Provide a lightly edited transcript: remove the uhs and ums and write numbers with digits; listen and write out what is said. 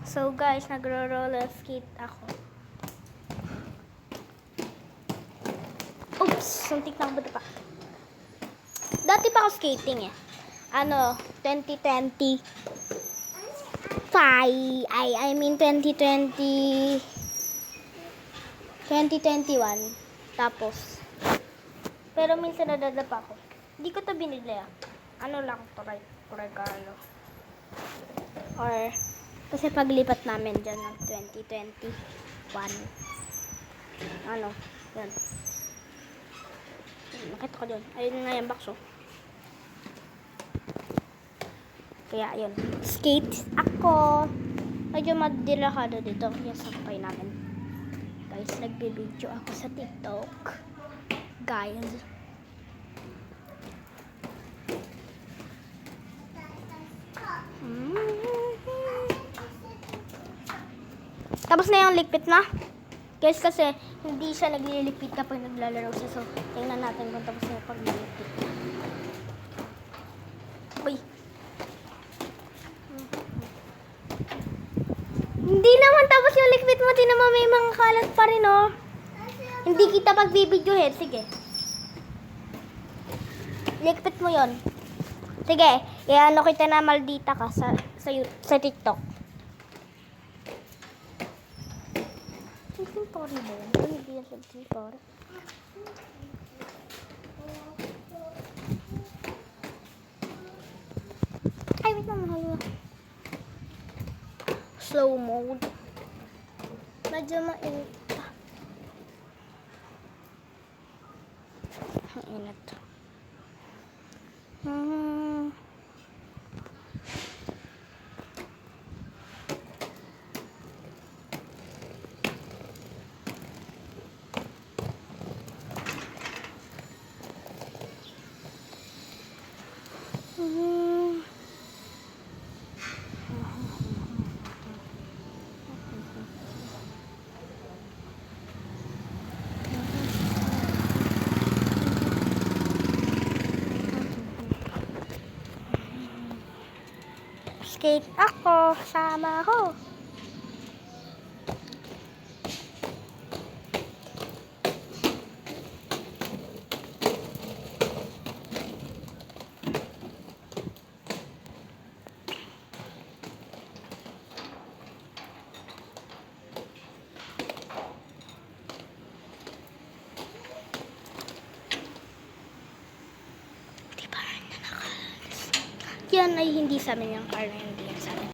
So guys, nagro-roller skate ako. Oops, suntik na ako pa. Dati pa ako skating eh. 2020. I mean 2020. 2021. Tapos, pero minsan nadadapa ako. Hindi ko to binili ah. Ano lang to, regalo. Or, kasi paglipat namin dyan ng 2021. Yan. Nakita ko dyan. Ayun nga yung box oh. Kaya yun. Skate ako. Medyo madirahado dito. Yung sakay namin. Guys, nagbibideo ako sa TikTok. Guys. Tapos na yung likpit na. Guys, kasi hindi siya naglilikpit kapag naglalaro siya. So, tingnan natin kung tapos na yung paglilikpit. Uy. Hindi naman tapos yung likpit mo. Tinan mo, may mga kalat pa rin, oh. Hindi kita pagbibidyohin. Sige. Likpit mo yon. Sige. Iano kita na maldita ka sa TikTok. Sorry ba yan? Hindi yan sa sorry. Ay, wait lang. Mahal. Slow mode. Medyo mainit pa. Ang init. Skate ako, sama ko. Yan ay hindi sa amin yung car na hindi yan sa amin.